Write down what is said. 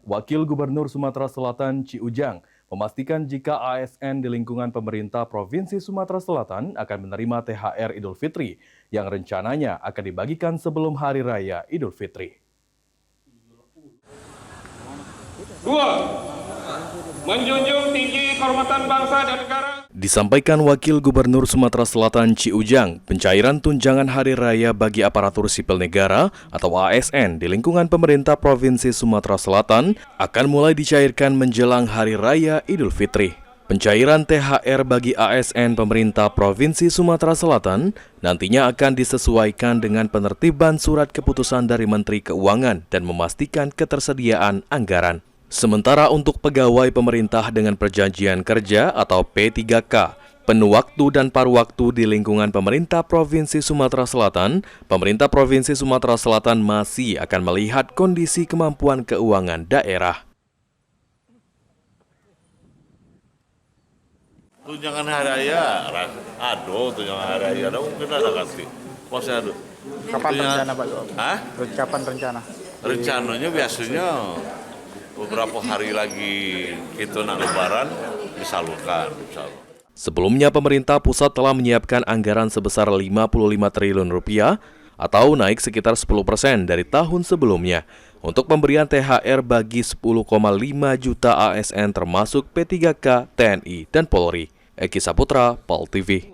Wakil Gubernur Sumatera Selatan Ci Ujang memastikan jika ASN di lingkungan pemerintah Provinsi Sumatera Selatan akan menerima THR Idul Fitri yang rencananya akan dibagikan sebelum Hari Raya Idul Fitri. 2. Menjunjung tinggi kehormatan bangsa dan negara. Disampaikan Wakil Gubernur Sumatera Selatan Ci Ujang, pencairan tunjangan Hari Raya bagi aparatur sipil negara atau ASN di lingkungan pemerintah Provinsi Sumatera Selatan akan mulai dicairkan menjelang Hari Raya Idul Fitri. Pencairan THR bagi ASN pemerintah Provinsi Sumatera Selatan nantinya akan disesuaikan dengan penertiban surat keputusan dari Menteri Keuangan dan memastikan ketersediaan anggaran. Sementara untuk pegawai pemerintah dengan perjanjian kerja atau P3K, penuh waktu dan paruh waktu di lingkungan pemerintah Provinsi Sumatera Selatan, pemerintah Provinsi Sumatera Selatan masih akan melihat kondisi kemampuan keuangan daerah. Tunjangan hari raya, tunjangan hari raya, mungkin ada kasih. Masih ada. Kapan rencana Pak? Hah? Kapan rencana? Rencananya biasanya beberapa hari lagi itu nak lebaran disalurkan. Sebelumnya pemerintah pusat telah menyiapkan anggaran sebesar 55 triliun rupiah atau naik sekitar 10% dari tahun sebelumnya untuk pemberian THR bagi 10,5 juta ASN termasuk P3K, TNI, dan Polri. Eki Saputra, POL TV.